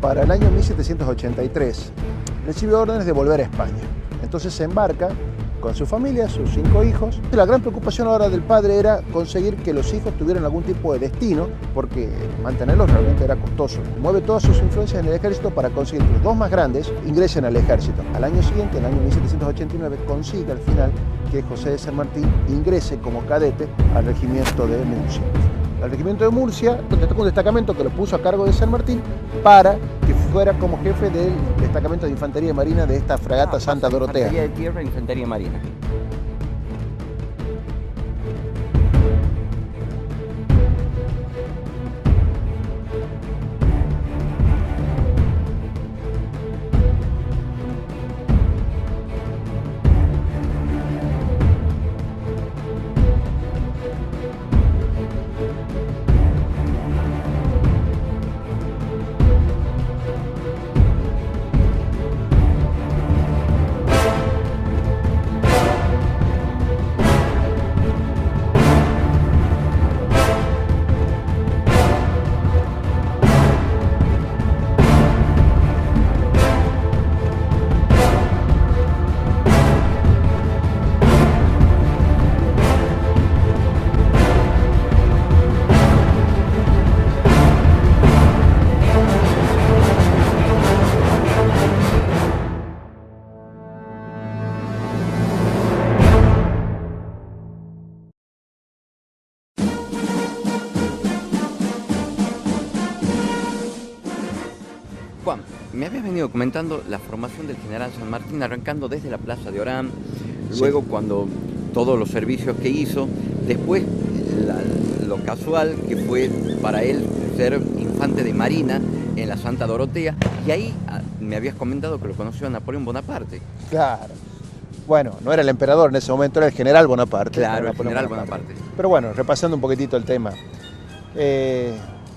para el año 1783, recibe órdenes de volver a España. Entonces se embarca con su familia, sus 5 hijos. La gran preocupación ahora del padre era conseguir que los hijos tuvieran algún tipo de destino, porque mantenerlos realmente era costoso. Mueve todas sus influencias en el ejército para conseguir que los 2 más grandes ingresen al ejército. Al año siguiente, en el año 1789, consigue al final que José de San Martín ingrese como cadete al regimiento de Murcia. Al regimiento de Murcia, donde tocó un destacamento que lo puso a cargo de San Martín para que fuera como jefe del destacamento de infantería marina de esta fragata Santa Dorotea. Infantería de tierra, infantería marina. Juan, me habías venido comentando la formación del general San Martín, arrancando desde la Plaza de Orán, luego cuando todos los servicios que hizo, después lo casual que fue para él ser infante de marina en la Santa Dorotea, y ahí me habías comentado que lo conoció a Napoleón Bonaparte. Claro. Bueno, no era el emperador en ese momento, era el general Bonaparte. Claro, el general Bonaparte. Pero bueno, repasando un poquitito el tema.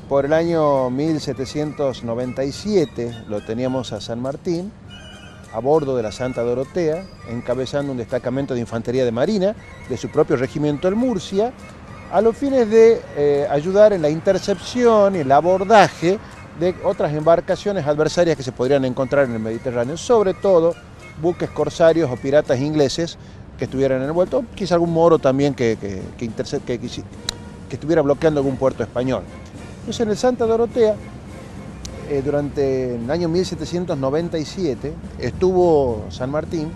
Por el año 1797 lo teníamos a San Martín a bordo de la Santa Dorotea, encabezando un destacamento de infantería de marina de su propio regimiento en Murcia, a los fines de ayudar en la intercepción y el abordaje de otras embarcaciones adversarias que se podrían encontrar en el Mediterráneo, sobre todo buques corsarios o piratas ingleses que estuvieran envueltos, quizá algún moro también que estuviera bloqueando algún puerto español. Entonces en el Santa Dorotea, durante el año 1797, estuvo San Martín,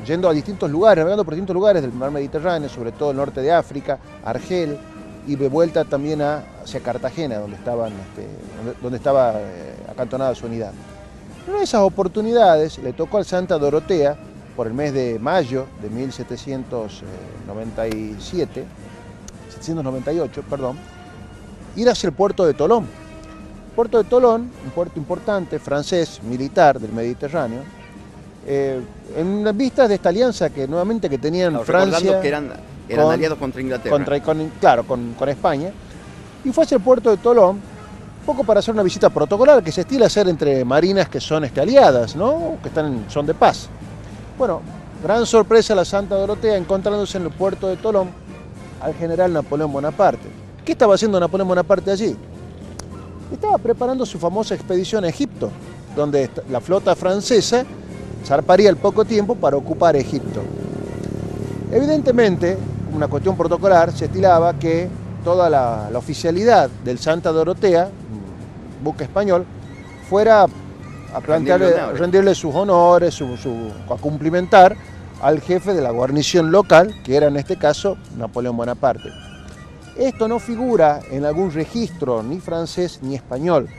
yendo a distintos lugares, navegando por distintos lugares del mar Mediterráneo, sobre todo el norte de África, Argel, y de vuelta también hacia Cartagena, donde estaba acantonada su unidad. En una de esas oportunidades le tocó al Santa Dorotea, por el mes de mayo de 1798, ir hacia el puerto de Tolón. El puerto de Tolón, un puerto importante, francés, militar del Mediterráneo, en vistas de esta alianza que nuevamente que tenían Francia... que eran aliados contra Inglaterra. Con España, y fue hacia el puerto de Tolón, un poco para hacer una visita protocolar que se estila hacer entre marinas que son aliadas, ¿no? Que están en son de paz. Bueno, gran sorpresa la Santa Dorotea encontrándose en el puerto de Tolón al general Napoleón Bonaparte. ¿Qué estaba haciendo Napoleón Bonaparte allí? Estaba preparando su famosa expedición a Egipto, donde la flota francesa zarparía al poco tiempo para ocupar Egipto. Evidentemente, una cuestión protocolar, se estilaba que toda la oficialidad del Santa Dorotea, buque español, fuera a rendirle sus honores, a cumplimentar al jefe de la guarnición local, que era en este caso Napoleón Bonaparte. Esto no figura en algún registro ni francés ni español.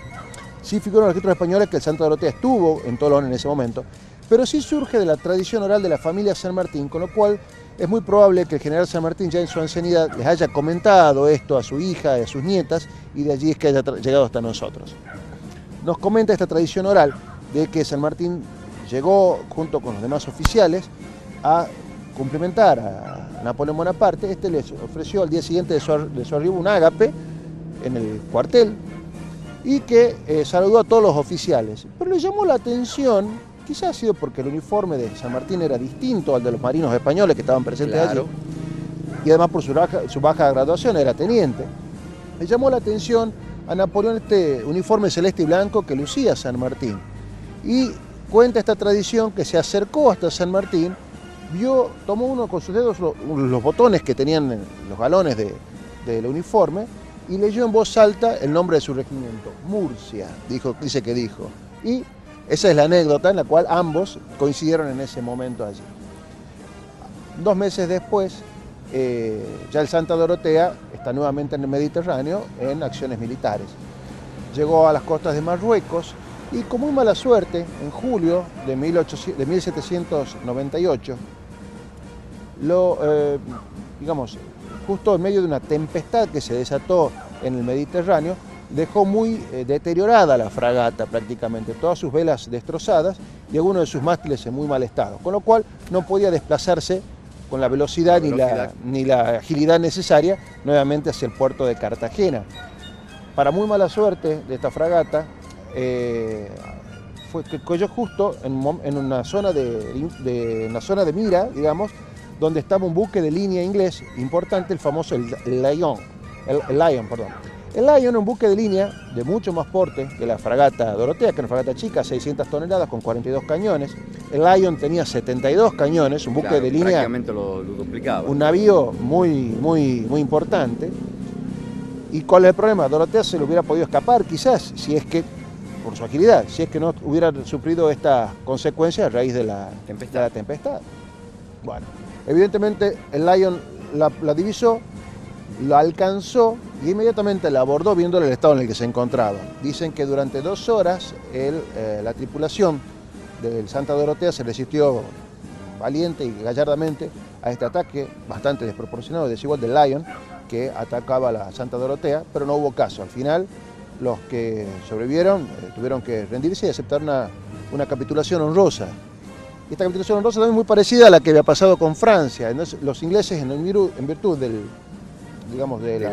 Sí figura en los registros españoles que el Santa Dorotea estuvo en Tolón en ese momento, pero sí surge de la tradición oral de la familia San Martín, con lo cual es muy probable que el general San Martín ya en su ancianidad les haya comentado esto a su hija y a sus nietas, y de allí es que haya llegado hasta nosotros. Nos comenta esta tradición oral de que San Martín llegó junto con los demás oficiales a cumplimentar a Napoleón Bonaparte. Este les ofreció al día siguiente de su arribo un ágape en el cuartel y que saludó a todos los oficiales. Pero le llamó la atención, quizás ha sido porque el uniforme de San Martín era distinto al de los marinos españoles que estaban presentes allí, y además por su baja graduación, era teniente. Le llamó la atención a Napoleón este uniforme celeste y blanco que lucía San Martín. Y cuenta esta tradición que se acercó hasta San Martín, tomó uno con sus dedos los botones que tenían los galones del uniforme y leyó en voz alta el nombre de su regimiento, Murcia, dice que dijo. Y esa es la anécdota en la cual ambos coincidieron en ese momento allí. 2 meses después, ya el Santa Dorotea está nuevamente en el Mediterráneo en acciones militares. Llegó a las costas de Marruecos y con muy mala suerte, en julio de 1798, justo en medio de una tempestad que se desató en el Mediterráneo, dejó muy deteriorada la fragata prácticamente, todas sus velas destrozadas y algunos de sus mástiles en muy mal estado, con lo cual no podía desplazarse con la velocidad ni la agilidad necesaria nuevamente hacia el puerto de Cartagena. Para muy mala suerte de esta fragata, fue que cayó justo en una zona de mira, digamos, donde estaba un buque de línea inglés importante, el famoso el Lion, un buque de línea de mucho más porte que la fragata Dorotea, que era una fragata chica, 600 toneladas con 42 cañones. El Lion tenía 72 cañones, un buque de línea, prácticamente lo duplicaba. Un navío muy importante. ¿Y cuál es el problema? Dorotea se le hubiera podido escapar quizás, si es que, por su agilidad, si es que no hubiera sufrido estas consecuencias a raíz de la tempestad. Bueno, evidentemente el Lion la divisó, la alcanzó y inmediatamente la abordó viéndole el estado en el que se encontraba. Dicen que durante 2 horas la tripulación del Santa Dorotea se resistió valiente y gallardamente a este ataque bastante desproporcionado y desigual del Lion, que atacaba a la Santa Dorotea, pero no hubo caso. Al final, los que sobrevivieron tuvieron que rendirse y aceptar una capitulación honrosa. Y esta capitulación honrosa también muy parecida a la que había pasado con Francia. Entonces, los ingleses, en virtud de la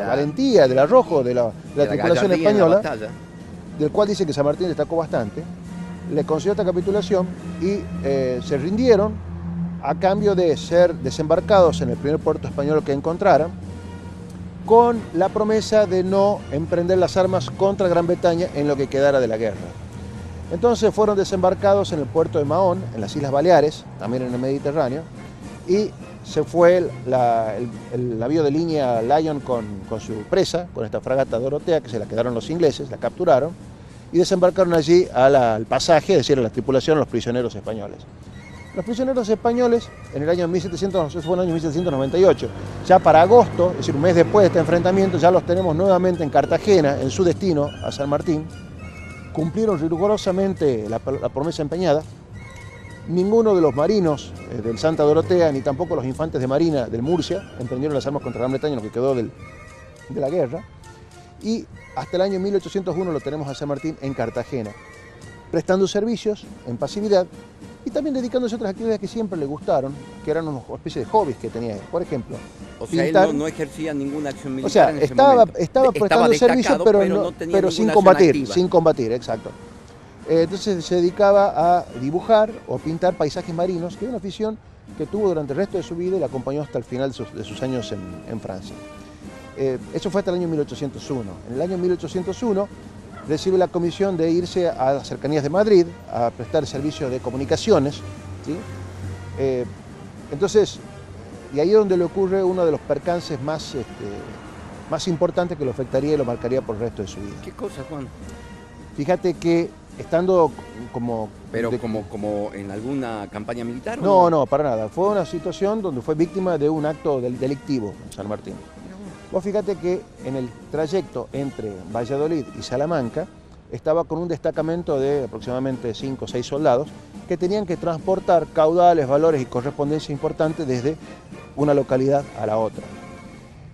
valentía, del arrojo de la tripulación española, del cual dice que San Martín destacó bastante, le concedió esta capitulación y se rindieron a cambio de ser desembarcados en el primer puerto español que encontraran, con la promesa de no emprender las armas contra Gran Bretaña en lo que quedara de la guerra. Entonces fueron desembarcados en el puerto de Mahón, en las Islas Baleares, también en el Mediterráneo, y se fue el navío de línea Lion con su presa, con esta fragata Dorotea, que se la quedaron los ingleses, la capturaron, y desembarcaron allí al pasaje, es decir, a la tripulación, a los prisioneros españoles. Los prisioneros españoles, en el año 1798, ya para agosto, es decir, un mes después de este enfrentamiento, ya los tenemos nuevamente en Cartagena, en su destino, a San Martín. Cumplieron rigurosamente la promesa empeñada. Ninguno de los marinos del Santa Dorotea, ni tampoco los infantes de marina del Murcia, emprendieron las armas contra Gran Bretaña, lo que quedó de la guerra. Y hasta el año 1801 lo tenemos a San Martín en Cartagena, prestando servicios en pasividad y también dedicándose a otras actividades que siempre le gustaron, que eran una especie de hobbies que tenía él. Por ejemplo, o sea, pintar. Él no ejercía ninguna acción militar. O sea, en ese estaba prestando servicios, pero sin combatir, exacto. Entonces se dedicaba a dibujar o pintar paisajes marinos, que es una afición que tuvo durante el resto de su vida y la acompañó hasta el final de sus años en Francia. Eso fue hasta el año 1801. En el año 1801 recibe la comisión de irse a las cercanías de Madrid a prestar servicios de comunicaciones, ¿sí? Entonces, y ahí es donde le ocurre uno de los percances más importantes que lo afectaría y lo marcaría por el resto de su vida. ¿Qué cosa, Juan? Fíjate que estando como en alguna campaña militar. No, para nada. Fue una situación donde fue víctima de un acto delictivo en San Martín. Vos fíjate que en el trayecto entre Valladolid y Salamanca estaba con un destacamento de aproximadamente 5 o 6 soldados que tenían que transportar caudales, valores y correspondencia importante desde una localidad a la otra.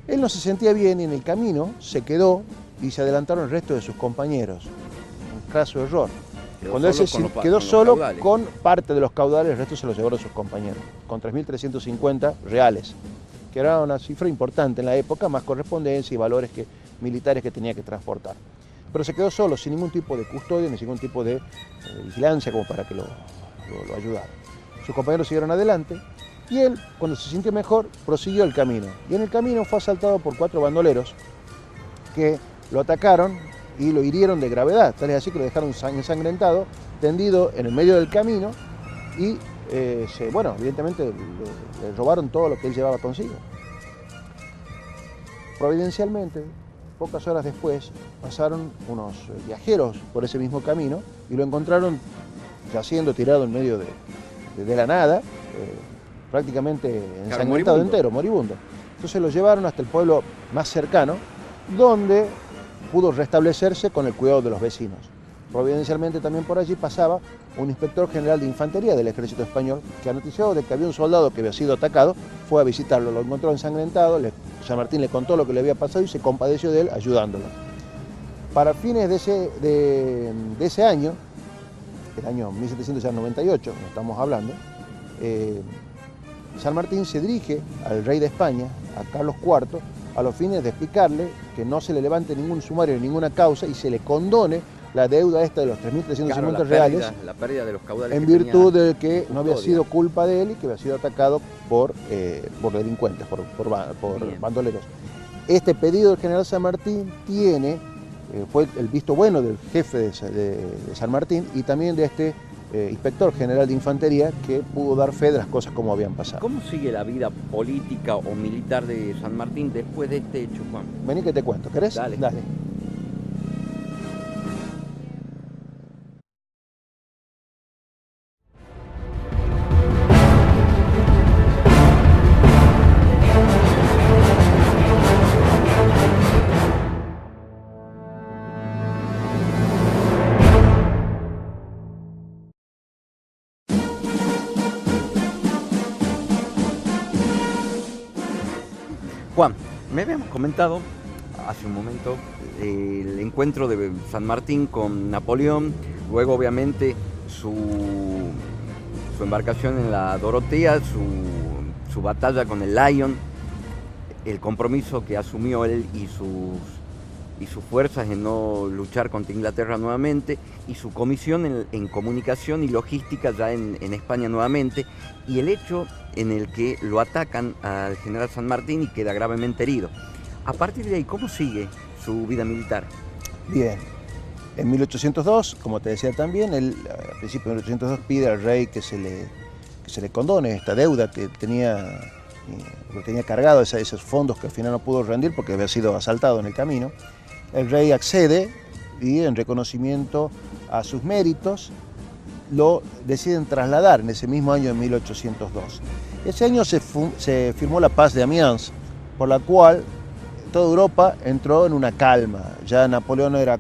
Él no se sentía bien y en el camino se quedó y se adelantaron el resto de sus compañeros. Un craso error. Cuando él quedó solo con parte de los caudales, el resto se los llevaron sus compañeros, con 3.350 reales, que era una cifra importante en la época, más correspondencia y valores militares que tenía que transportar. Pero se quedó solo, sin ningún tipo de custodia, ni sin ningún tipo de vigilancia como para que lo ayudara. Sus compañeros siguieron adelante y él, cuando se sintió mejor, prosiguió el camino. Y en el camino fue asaltado por 4 bandoleros que lo atacaron y lo hirieron de gravedad, tal es así que lo dejaron ensangrentado, tendido en el medio del camino y, bueno, evidentemente le robaron todo lo que él llevaba consigo. Providencialmente, pocas horas después, pasaron unos viajeros por ese mismo camino y lo encontraron yaciendo tirado en medio de la nada, prácticamente ensangrentado entero, moribundo. Entonces lo llevaron hasta el pueblo más cercano, donde pudo restablecerse con el cuidado de los vecinos. Providencialmente también por allí pasaba un inspector general de infantería del ejército español que anoticiado de que había un soldado que había sido atacado, fue a visitarlo, lo encontró ensangrentado, San Martín le contó lo que le había pasado y se compadeció de él ayudándolo. Para fines de ese año, el año 1798, no estamos hablando, San Martín se dirige al rey de España, a Carlos IV, a los fines de explicarle que no se le levante ningún sumario ni ninguna causa y se le condone la deuda esta de los 3.350 reales, la pérdida de los caudales en virtud de que no había sido culpa de él y que había sido atacado por delincuentes, por bandoleros. Este pedido del general San Martín fue el visto bueno del jefe de San Martín y también de este inspector general de infantería que pudo dar fe de las cosas como habían pasado. ¿Cómo sigue la vida política o militar de San Martín después de este hecho, Juan? Vení que te cuento, ¿querés? Dale. Dale. Juan, me habíamos comentado hace un momento el encuentro de San Martín con Napoleón, luego obviamente su embarcación en la Dorotea, su batalla con el Lion, el compromiso que asumió él y sus fuerzas en no luchar contra Inglaterra nuevamente, y su comisión en comunicación y logística ya en España nuevamente, y el hecho en el que lo atacan al general San Martín y queda gravemente herido. A partir de ahí, ¿cómo sigue su vida militar? Bien, en 1802, como te decía también, él a principios de 1802 pide al rey que se le condone esta deuda que tenía cargado, esos fondos que al final no pudo rendir porque había sido asaltado en el camino. El rey accede y en reconocimiento a sus méritos lo deciden trasladar en ese mismo año de 1802. Ese año se firmó la Paz de Amiens, por la cual toda Europa entró en una calma. Ya Napoleón era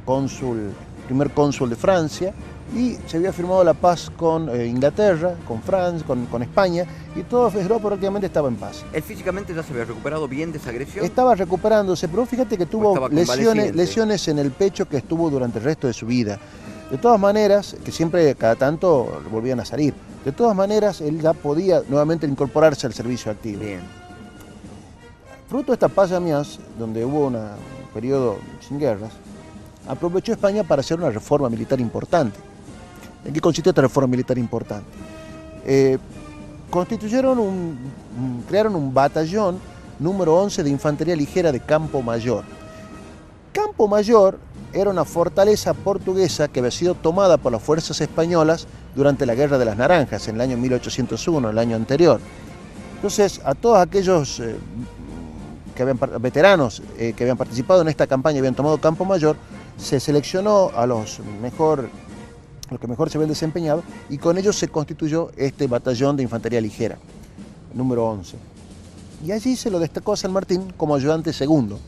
primer cónsul de Francia y se había firmado la paz con Inglaterra, con Francia, con España, y toda Europa prácticamente estaba en paz. ¿Él físicamente ya se había recuperado bien de esa agresión? Estaba recuperándose, pero fíjate que tuvo lesiones en el pecho que estuvo durante el resto de su vida. De todas maneras, que siempre cada tanto volvían a salir, de todas maneras él ya podía nuevamente incorporarse al servicio activo. Bien. Fruto de esta paz de Amiens, donde hubo un periodo sin guerras, aprovechó España para hacer una reforma militar importante. ¿En qué consistió esta reforma militar importante? Crearon un batallón número 11 de infantería ligera de Campo Mayor. Campo Mayor era una fortaleza portuguesa que había sido tomada por las fuerzas españolas durante la Guerra de las Naranjas, en el año 1801, el año anterior. Entonces, a todos aquellos veteranos que habían participado en esta campaña y habían tomado Campo Mayor, se seleccionó a los que mejor se habían desempeñado, y con ellos se constituyó este batallón de infantería ligera, número 11. Y allí se lo destacó a San Martín como ayudante segundo.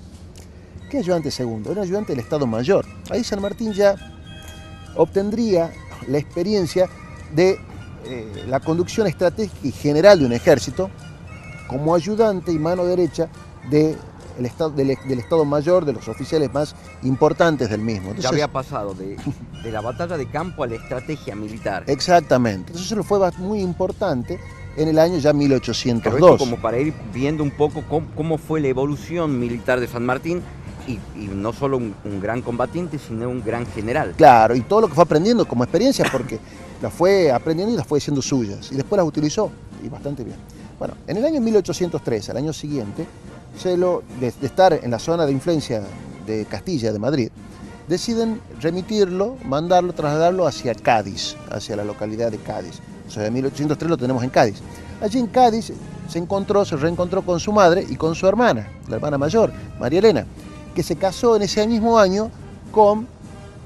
¿Qué ayudante segundo? Era ayudante del Estado Mayor. Ahí San Martín ya obtendría la experiencia de la conducción estratégica y general de un ejército como ayudante y mano derecha del Estado Mayor, de los oficiales más importantes del mismo. Entonces, ya había pasado de la batalla de campo a la estrategia militar. Exactamente. Entonces eso fue muy importante en el año ya 1802. Pero esto como para ir viendo un poco cómo fue la evolución militar de San Martín, y no solo un gran combatiente, sino un gran general. Claro, y todo lo que fue aprendiendo como experiencia, porque las fue aprendiendo y las fue haciendo suyas, y después las utilizó, y bastante bien. Bueno, en el año 1803, al año siguiente, de estar en la zona de influencia de Castilla, de Madrid, deciden remitirlo, mandarlo, trasladarlo hacia Cádiz, hacia la localidad de Cádiz. O sea, en 1803 lo tenemos en Cádiz. Allí en Cádiz se reencontró con su madre y con su hermana, la hermana mayor, María Elena, que se casó en ese mismo año con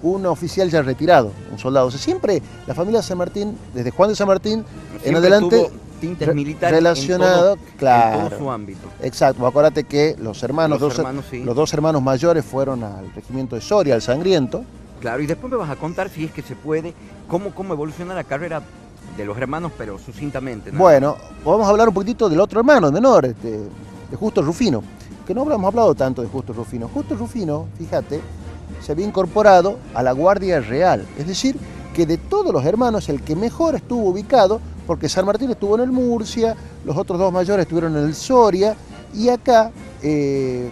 un oficial ya retirado, un soldado. O sea, siempre la familia San Martín, desde Juan de San Martín siempre en adelante, tintes militares relacionado, en todo su ámbito. Exacto, acuérdate que los Sí. los dos hermanos mayores fueron al regimiento de Soria, al Sangriento. Claro, y después me vas a contar, si es que se puede, cómo evoluciona la carrera de los hermanos, pero sucintamente, ¿no? Bueno, vamos a hablar un poquitito del otro hermano, menor, de Justo Rufino, que no hemos hablado tanto de Justo Rufino. Justo Rufino, fíjate, se había incorporado a la Guardia Real, es decir, que de todos los hermanos el que mejor estuvo ubicado, porque San Martín estuvo en el Murcia, los otros dos mayores estuvieron en el Soria, y acá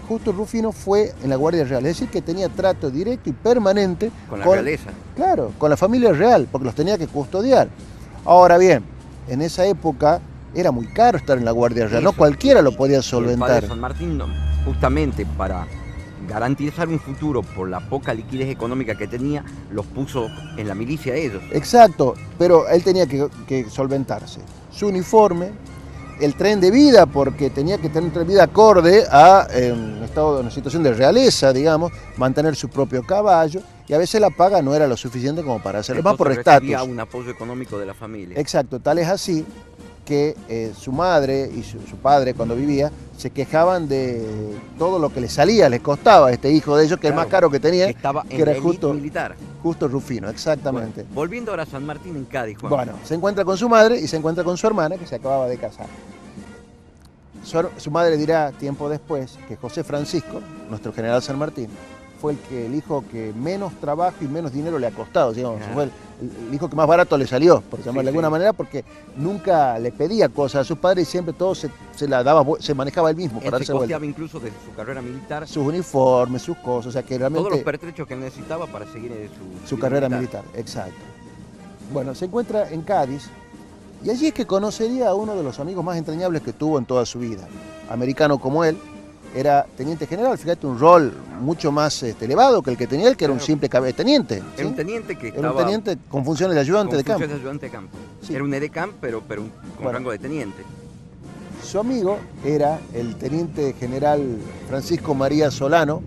Justo Rufino fue en la Guardia Real, es decir, que tenía trato directo y permanente con la realeza. Claro, con la familia real, porque los tenía que custodiar. Ahora bien, en esa época era muy caro estar en la Guardia Real, no cualquiera lo podía solventar. El padre San Martín, justamente para garantizar un futuro por la poca liquidez económica que tenía, los puso en la milicia ellos. Exacto, pero él tenía que solventarse. Su uniforme, el tren de vida, porque tenía que tener un tren de vida acorde a una situación de realeza, digamos, mantener su propio caballo, y a veces la paga no era lo suficiente como para hacerlo, más por estatus. Recibía un apoyo económico de la familia. Exacto, tal es así que su madre y su padre, cuando vivía, se quejaban de todo lo que les salía, les costaba a este hijo de ellos, que claro, el más caro que tenía, que estaba en era la militar. Justo Rufino, exactamente. Bueno, volviendo ahora a San Martín en Cádiz, Juan. Bueno, se encuentra con su madre y se encuentra con su hermana, que se acababa de casar. Su madre dirá tiempo después que José Francisco, nuestro general San Martín, fue el hijo que menos trabajo y menos dinero le ha costado, digamos, fue el hijo que más barato le salió, por llamarle de alguna manera, porque nunca le pedía cosas a sus padres y siempre todo se manejaba él mismo. Él se costeaba incluso de su carrera militar. Sus uniformes, sus cosas, o sea que realmente... Todos los pertrechos que necesitaba para seguir su carrera militar, exacto. Bueno, se encuentra en Cádiz y allí es que conocería a uno de los amigos más entrañables que tuvo en toda su vida, americano como él. Era teniente general, fíjate, un rol mucho más elevado que el que tenía él, que era un simple teniente. ¿sí? Era un teniente que estaba... Era un teniente con funciones de ayudante de campo. Funciones de ayudante de campo. Sí. Era un edecán, pero con rango de teniente. Su amigo era el teniente general Francisco María Solano,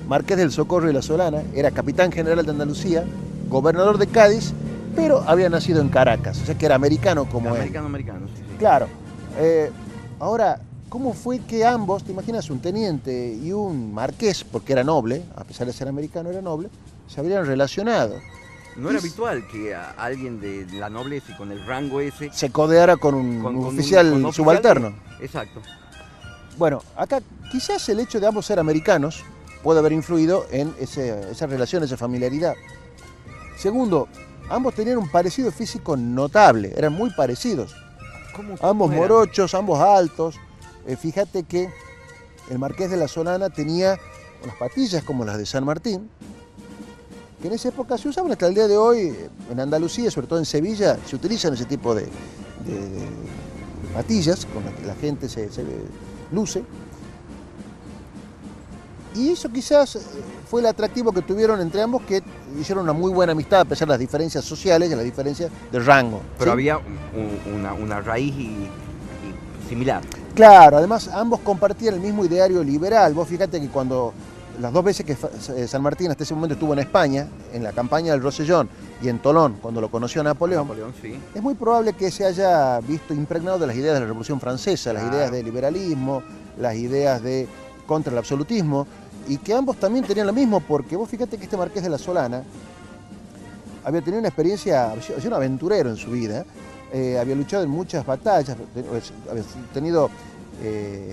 marqués del Socorro y la Solana, era capitán general de Andalucía, gobernador de Cádiz, pero había nacido en Caracas, o sea que era americano como él. Americano, sí. Claro. Ahora... ¿Cómo fue que ambos, te imaginas, un teniente y un marqués, porque era noble, a pesar de ser americano era noble, se habrían relacionado? No era habitual que alguien de la nobleza y con el rango ese... se codeara con un oficial subalterno. Exacto. Bueno, acá quizás el hecho de ambos ser americanos puede haber influido en esa relación, esa familiaridad. Segundo, ambos tenían un parecido físico notable, eran muy parecidos. ¿Cómo ambos morochos, ambos altos. Fíjate que el marqués de la Solana tenía unas patillas como las de San Martín, que en esa época se usaban hasta el día de hoy, en Andalucía, sobre todo en Sevilla, se utilizan ese tipo de patillas con las que la gente se luce. Y eso quizás fue el atractivo que tuvieron entre ambos, que hicieron una muy buena amistad a pesar de las diferencias sociales y las diferencias de rango. Pero ¿sí? Había una raíz similar. Claro, además ambos compartían el mismo ideario liberal. Vos fíjate que cuando las dos veces que San Martín hasta ese momento estuvo en España, en la campaña del Rosellón y en Tolón, cuando lo conoció a Napoleón, sí. Es muy probable que se haya visto impregnado de las ideas de la Revolución Francesa, las ideas de liberalismo, las ideas de contra el absolutismo, y que ambos también tenían lo mismo, porque vos fíjate que este marqués de la Solana había tenido una experiencia, había sido un aventurero en su vida, había luchado en muchas batallas, había tenido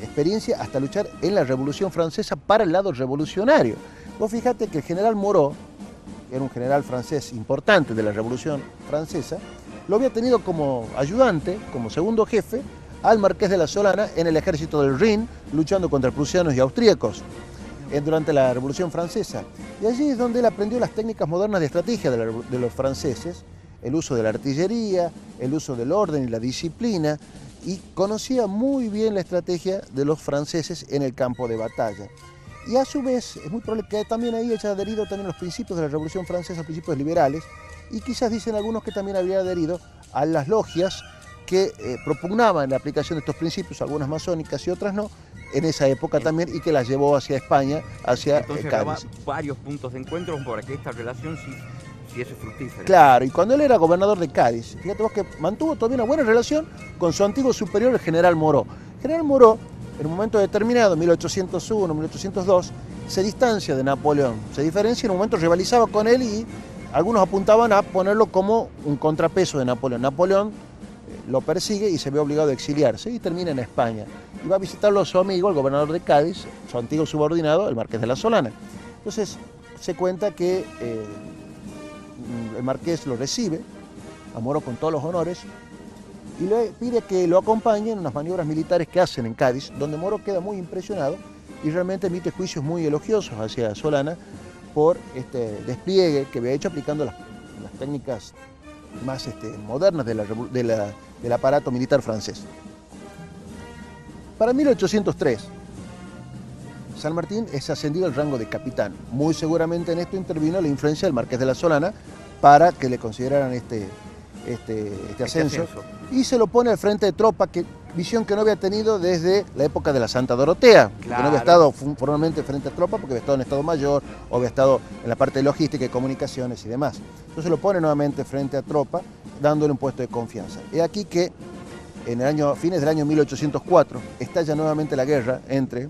experiencia hasta luchar en la Revolución Francesa para el lado revolucionario. Vos fíjate que el general Moreau, que era un general francés importante de la Revolución Francesa, lo había tenido como ayudante, como segundo jefe, al marqués de la Solana en el ejército del Rin, luchando contra prusianos y austríacos durante la Revolución Francesa. Y allí es donde él aprendió las técnicas modernas de estrategia de los franceses, el uso de la artillería, el uso del orden y la disciplina, y conocía muy bien la estrategia de los franceses en el campo de batalla. Y a su vez, es muy probable que también ahí haya adherido también a los principios de la Revolución Francesa, principios liberales, y quizás dicen algunos que también habría adherido a las logias que propugnaban la aplicación de estos principios, algunas masónicas y otras no, en esa época también, y que las llevó hacia España, hacia Entonces, Cádiz. varios puntos de encuentro para que esta relación sí es fructífera. Claro, y cuando él era gobernador de Cádiz, fíjate vos que mantuvo todavía una buena relación con su antiguo superior, el general Moreau. El general Moreau, en un momento determinado, 1801, 1802, se distancia de Napoleón, se diferencia, en un momento rivalizaba con él y algunos apuntaban a ponerlo como un contrapeso de Napoleón. Napoleón lo persigue y se ve obligado a exiliarse y termina en España. Y va a visitarlo a su amigo, el gobernador de Cádiz, su antiguo subordinado, el marqués de la Solana. Entonces se cuenta que el marqués lo recibe, a Moreau con todos los honores, y le pide que lo acompañe en unas maniobras militares que hacen en Cádiz, donde Moreau queda muy impresionado y realmente emite juicios muy elogiosos hacia Solana por este despliegue que había hecho aplicando las técnicas más modernas del aparato militar francés. Para 1803, San Martín es ascendido al rango de capitán. Muy seguramente en esto intervino la influencia del marqués de la Solana para que le consideraran este ascenso. Y se lo pone al frente de tropa, visión que no había tenido desde la época de la Santa Dorotea, claro, que no había estado formalmente frente a tropa porque había estado en Estado Mayor o había estado en la parte de logística y comunicaciones y demás. Entonces lo pone nuevamente frente a tropa, dándole un puesto de confianza. Es aquí que fines del año 1804 estalla nuevamente la guerra entre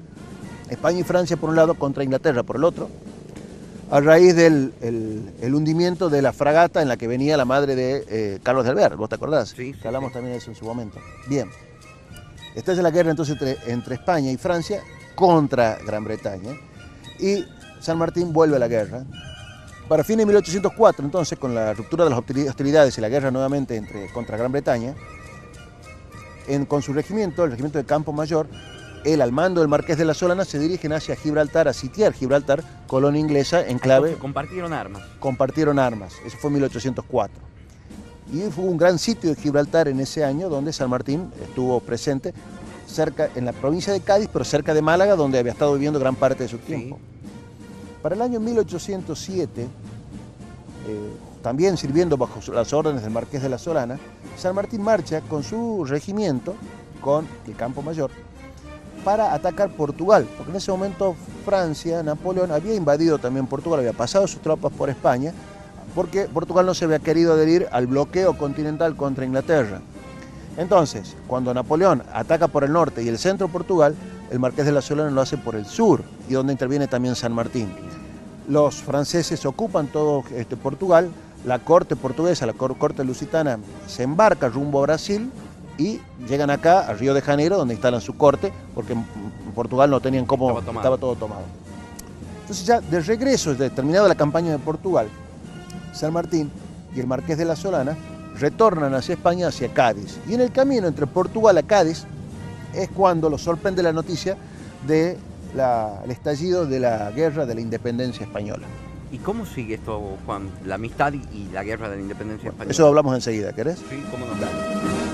España y Francia por un lado contra Inglaterra por el otro, a raíz del hundimiento de la fragata en la que venía la madre de Carlos de Alvear, ¿vos te acordás? Sí. Que hablamos también de eso en su momento. Bien, esta es la guerra entonces entre España y Francia contra Gran Bretaña, y San Martín vuelve a la guerra. Para fines de 1804, entonces, con la ruptura de las hostilidades y la guerra nuevamente contra Gran Bretaña, con su regimiento, el regimiento de Campo Mayor, él, al mando del marqués de la Solana, se dirigen hacia Gibraltar, a sitiar Gibraltar, colonia inglesa, enclave. Entonces, compartieron armas. Compartieron armas, eso fue en 1804. Y fue un gran sitio de Gibraltar en ese año, donde San Martín estuvo presente, en la provincia de Cádiz, pero cerca de Málaga, donde había estado viviendo gran parte de su tiempo. Sí. Para el año 1807, también sirviendo bajo las órdenes del marqués de la Solana, San Martín marcha con su regimiento, con el Campo Mayor, para atacar Portugal, porque en ese momento Francia, Napoleón, había invadido también Portugal, había pasado sus tropas por España, porque Portugal no se había querido adherir al bloqueo continental contra Inglaterra. Entonces, cuando Napoleón ataca por el norte y el centro de Portugal, el marqués de la Solana lo hace por el sur, y donde interviene también San Martín. Los franceses ocupan todo Portugal, la corte portuguesa, la corte lusitana, se embarca rumbo a Brasil, y llegan acá, a Río de Janeiro, donde instalan su corte, porque en Portugal no tenían cómo, estaba todo tomado. Entonces ya de regreso, terminada la campaña de Portugal, San Martín y el marqués de la Solana retornan hacia España, hacia Cádiz. Y en el camino entre Portugal a Cádiz es cuando los sorprende la noticia del estallido de la guerra de la independencia española. ¿Y cómo sigue esto, Juan? La amistad y la guerra de la independencia española. Eso hablamos enseguida, ¿querés? Sí, cómo no. Dale.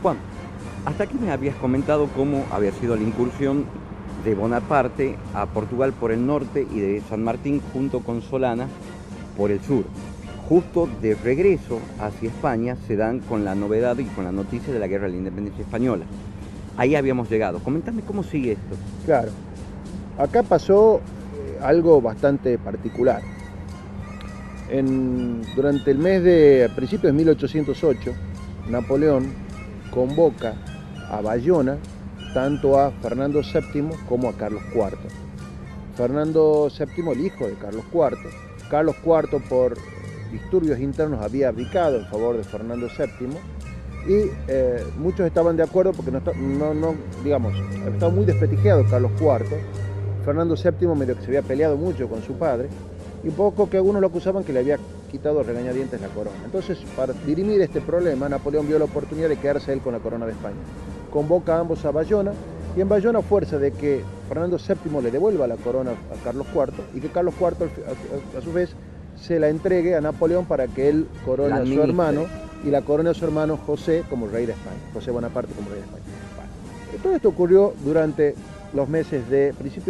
Juan, hasta aquí me habías comentado cómo había sido la incursión de Bonaparte a Portugal por el norte y de San Martín junto con Solana por el sur. Justo de regreso hacia España se dan con la novedad y con la noticia de la guerra de la independencia española. Ahí habíamos llegado. Coméntame cómo sigue esto. Claro, acá pasó algo bastante particular. Durante el mes a principios de 1808, Napoleón convoca a Bayona tanto a Fernando VII como a Carlos IV. Fernando VII, el hijo de Carlos IV. Carlos IV, por disturbios internos, había abdicado en favor de Fernando VII y muchos estaban de acuerdo porque digamos, estaba muy desprestigiado Carlos IV. Fernando VII medio que se había peleado mucho con su padre y poco que algunos lo acusaban que le había quitado regañadientes la corona. Entonces, para dirimir este problema, Napoleón vio la oportunidad de quedarse él con la corona de España. Convoca a ambos a Bayona, y en Bayona, a fuerza de que Fernando VII le devuelva la corona a Carlos IV, y que Carlos IV a su vez se la entregue a Napoleón para que él corone a su hermano, y la corona a su hermano José como rey de España, José Bonaparte como rey de España. Bueno, todo esto ocurrió durante los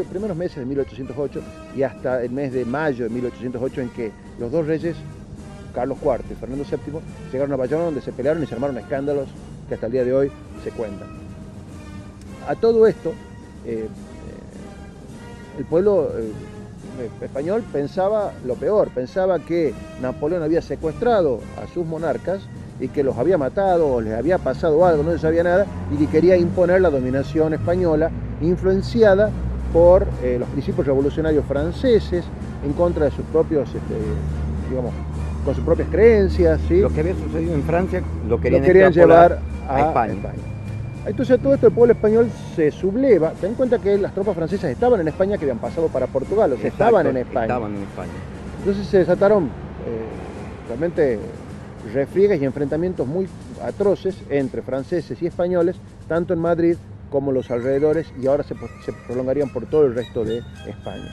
primeros meses de 1808 y hasta el mes de mayo de 1808, en que los dos reyes, Carlos IV y Fernando VII, llegaron a Bayona, donde se pelearon y se armaron escándalos que hasta el día de hoy se cuentan. A todo esto, el pueblo español pensaba lo peor, pensaba que Napoleón había secuestrado a sus monarcas y que los había matado o les había pasado algo, no se sabía nada, y que quería imponer la dominación española influenciada por los principios revolucionarios franceses en contra de sus propios, digamos, con sus propias creencias. ¿Sí? Lo que había sucedido en Francia lo querían llevar a España. Entonces todo esto el pueblo español se subleva. Ten en cuenta que las tropas francesas estaban en España, que habían pasado para Portugal, o sea, estaban en España. Entonces se desataron realmente refriegas y enfrentamientos muy atroces entre franceses y españoles, tanto en Madrid como los alrededores, y ahora se prolongarían por todo el resto de España.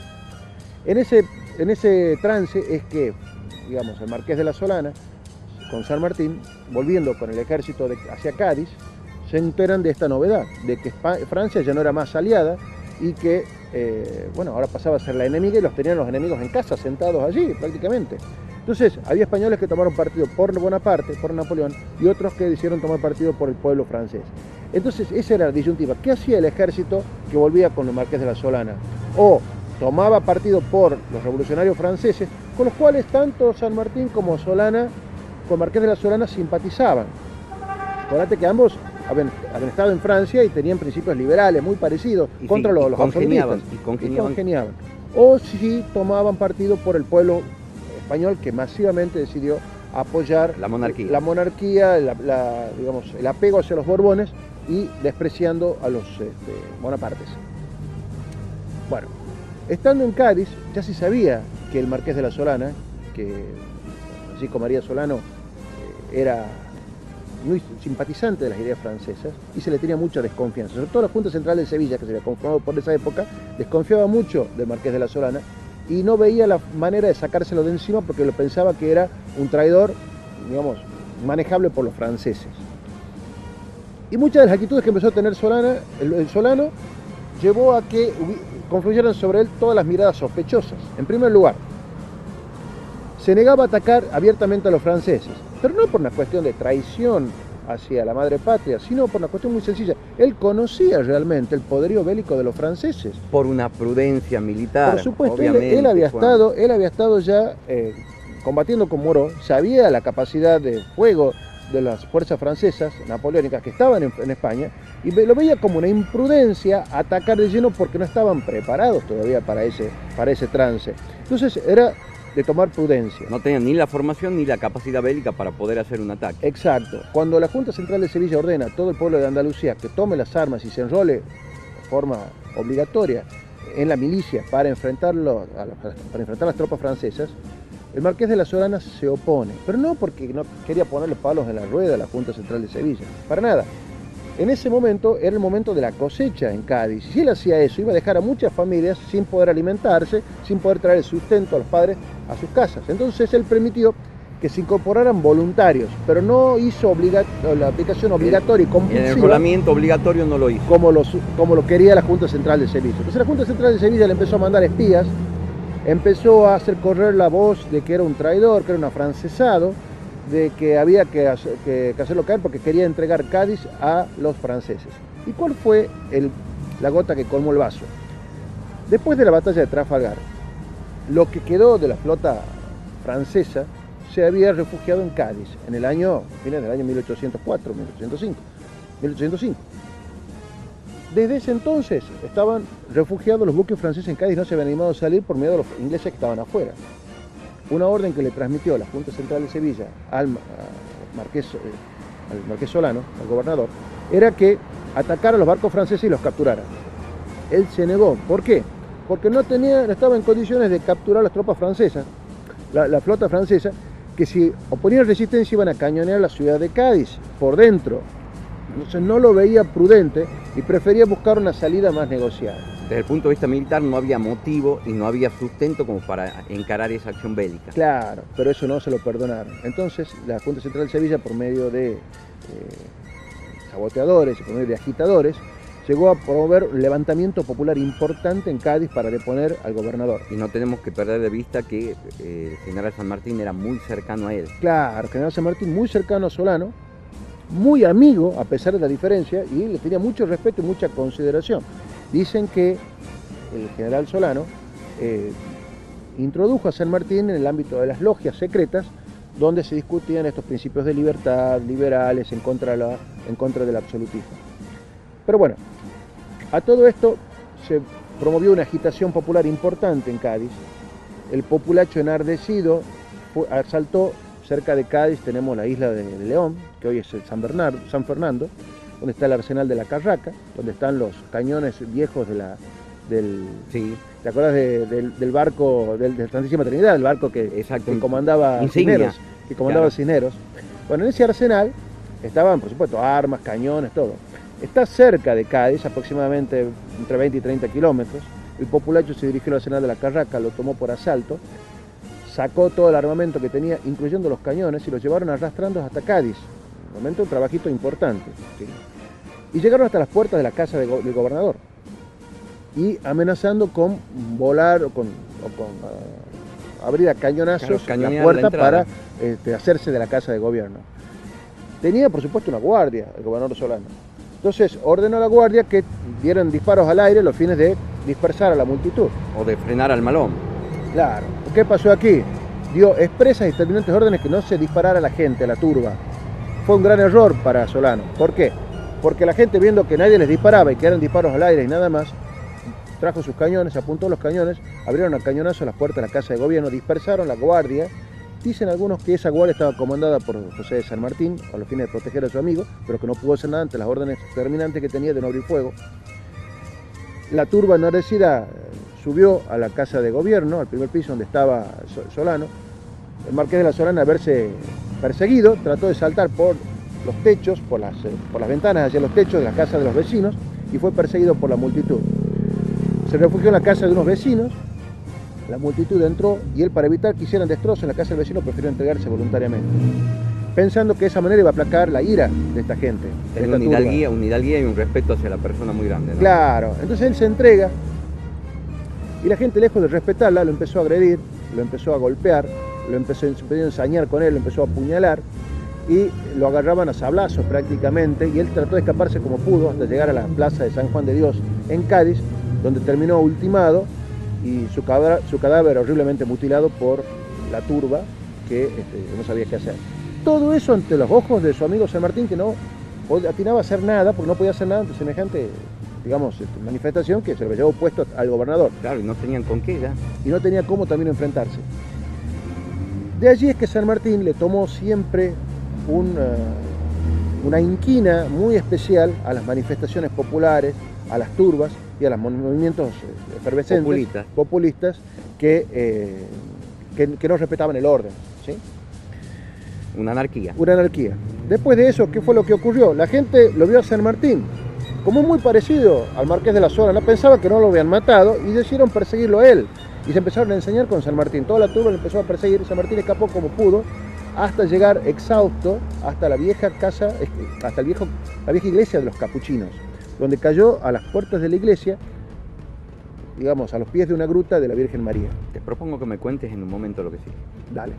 En ese trance es que, digamos, el Marqués de la Solana, con San Martín, volviendo con el ejército hacia Cádiz, se enteran de esta novedad, de que Francia ya no era más aliada y que, bueno, ahora pasaba a ser la enemiga, y los tenían los enemigos en casa, sentados allí prácticamente. Entonces, había españoles que tomaron partido por Bonaparte, por Napoleón, y otros que decidieron tomar partido por el pueblo francés. Entonces, esa era la disyuntiva. ¿Qué hacía el ejército que volvía con el Marqués de la Solana? O tomaba partido por los revolucionarios franceses, con los cuales tanto San Martín como Solana, con Marqués de la Solana, simpatizaban. Acuérdate que ambos habían estado en Francia y tenían principios liberales muy parecidos contra los absolutistas. Y congeniaban. O si tomaban partido por el pueblo español, que masivamente decidió apoyar la monarquía, digamos, el apego hacia los Borbones y despreciando a los Bonapartes. Bueno, estando en Cádiz, ya se sabía que el Marqués de la Solana, que Francisco María Solano era muy simpatizante de las ideas francesas y se le tenía mucha desconfianza. Sobre todo la Junta Central de Sevilla, que se había conformado por esa época, desconfiaba mucho del Marqués de la Solana y no veía la manera de sacárselo de encima porque lo pensaba que era un traidor, digamos, manejable por los franceses. Y muchas de las actitudes que empezó a tener el Solano llevó a que confluyeran sobre él todas las miradas sospechosas. En primer lugar, se negaba a atacar abiertamente a los franceses, pero no por una cuestión de traición hacia la madre patria, sino por una cuestión muy sencilla. Él conocía realmente el poderío bélico de los franceses. Por una prudencia militar. Por supuesto, obviamente, él había estado ya combatiendo con Moreau, sabía la capacidad de fuego de las fuerzas francesas napoleónicas que estaban en España, y lo veía como una imprudencia atacar de lleno porque no estaban preparados todavía para ese trance. Entonces era de tomar prudencia. No tenían ni la formación ni la capacidad bélica para poder hacer un ataque. Exacto. Cuando la Junta Central de Sevilla ordena a todo el pueblo de Andalucía que tome las armas y se enrole de forma obligatoria en la milicia para enfrentar las tropas francesas, el Marqués de la Solana se opone, pero no porque no quería ponerle palos en la rueda a la Junta Central de Sevilla, para nada. En ese momento era el momento de la cosecha en Cádiz, y si él hacía eso iba a dejar a muchas familias sin poder alimentarse, sin poder traer el sustento a los padres a sus casas. Entonces él permitió que se incorporaran voluntarios, pero no hizo la aplicación obligatoria y compulsiva. El enrolamiento obligatorio no lo hizo. Como lo quería la Junta Central de Sevilla. Entonces la Junta Central de Sevilla le empezó a mandar espías, empezó a hacer correr la voz de que era un traidor, que era un afrancesado, de que había que hacerlo caer porque quería entregar Cádiz a los franceses. ¿Y cuál fue la gota que colmó el vaso? Después de la batalla de Trafalgar, lo que quedó de la flota francesa se había refugiado en Cádiz en fines del año 1804, 1805. Desde ese entonces estaban refugiados los buques franceses en Cádiz, no se habían animado a salir por miedo a los ingleses que estaban afuera. Una orden que le transmitió la Junta Central de Sevilla al Marqués Solano, al gobernador, era que atacara a los barcos franceses y los capturara. Él se negó. ¿Por qué? porque no estaba en condiciones de capturar las tropas francesas, la flota francesa, que si oponían resistencia iban a cañonear la ciudad de Cádiz por dentro. Entonces no lo veía prudente y prefería buscar una salida más negociada. Desde el punto de vista militar no había motivo y no había sustento como para encarar esa acción bélica. Claro, pero eso no se lo perdonaron. Entonces la Junta Central de Sevilla, por medio de saboteadores y por medio de agitadores, llegó a promover un levantamiento popular importante en Cádiz para deponer al gobernador. Y no tenemos que perder de vista que el general San Martín era muy cercano a él. Claro, el general San Martín muy cercano a Solano, muy amigo a pesar de la diferencia, y le tenía mucho respeto y mucha consideración. Dicen que el general Solano introdujo a San Martín en el ámbito de las logias secretas, donde se discutían estos principios de libertad, liberales, en contra del absolutismo. Pero bueno, a todo esto se promovió una agitación popular importante en Cádiz. El populacho enardecido asaltó cerca de Cádiz, tenemos la isla de León, que hoy es el San Fernando, donde está el arsenal de la Carraca, donde están los cañones viejos Sí. ¿Te acuerdas del barco de Santísima Trinidad, el barco que comandaba Cisneros? Claro. Cisneros. Bueno, en ese arsenal estaban, por supuesto, armas, cañones, todo. Está cerca de Cádiz, aproximadamente entre 20 y 30 kilómetros. El populacho se dirigió al arsenal de la Carraca, lo tomó por asalto, sacó todo el armamento que tenía, incluyendo los cañones, y los llevaron arrastrando hasta Cádiz. Realmente un trabajito importante. ¿Sí? Y llegaron hasta las puertas de la casa del gobernador. Y amenazando con volar o con abrir a cañonazos la puerta para hacerse de la casa de gobierno. Tenía, por supuesto, una guardia, el gobernador Solano. Entonces ordenó a la guardia que dieran disparos al aire a los fines de dispersar a la multitud. O de frenar al malón. Claro. ¿Qué pasó aquí? Dio expresas y terminantes órdenes que no se disparara a la gente, a la turba. Fue un gran error para Solano. ¿Por qué? Porque la gente, viendo que nadie les disparaba y que eran disparos al aire y nada más, trajo sus cañones, apuntó los cañones, abrieron a cañonazo las puertas de la casa de gobierno, dispersaron la guardia. Dicen algunos que esa guardia estaba comandada por José de San Martín, a los fines de proteger a su amigo, pero que no pudo hacer nada ante las órdenes terminantes que tenía de no abrir fuego. La turba enardecida subió a la casa de gobierno, al primer piso donde estaba Solano. El marqués de la Solana, al verse perseguido, trató de saltar por los techos, por las ventanas hacia los techos de la casa de los vecinos, y fue perseguido por la multitud. Se refugió en la casa de unos vecinos, la multitud entró y él, para evitar que hicieran destrozos en la casa del vecino, prefirió entregarse voluntariamente, pensando que de esa manera iba a aplacar la ira de esta gente. Tenía una hidalguía y un respeto hacia la persona muy grande, ¿no? Claro, entonces él se entrega y la gente, lejos de respetarla, lo empezó a agredir, lo empezó a golpear, lo empezó a ensañar con él, lo empezó a apuñalar y lo agarraban a sablazos prácticamente, y él trató de escaparse como pudo hasta llegar a la plaza de San Juan de Dios en Cádiz, donde terminó ultimado y su cadáver horriblemente mutilado por la turba que no sabía qué hacer. Todo eso ante los ojos de su amigo San Martín, que no atinaba a hacer nada, porque no podía hacer nada ante semejante, digamos, manifestación que se le había opuesto al gobernador. Claro, y no tenían con qué ya. Y no tenía cómo también enfrentarse. De allí es que San Martín le tomó siempre una inquina muy especial a las manifestaciones populares, a las turbas y a los movimientos efervescentes, populistas que no respetaban el orden. ¿Sí? Una anarquía. Una anarquía. Después de eso, ¿qué fue lo que ocurrió? La gente lo vio a San Martín como muy parecido al marqués de la Solana, pensaba que no lo habían matado y decidieron perseguirlo a él. Y se empezaron a enseñar con San Martín. Toda la turba lo empezó a perseguir. San Martín escapó como pudo hasta llegar exhausto hasta la vieja casa, hasta la vieja iglesia de los capuchinos, donde cayó a las puertas de la iglesia, digamos, a los pies de una gruta de la Virgen María. Te propongo que me cuentes en un momento lo que sigue. Dale.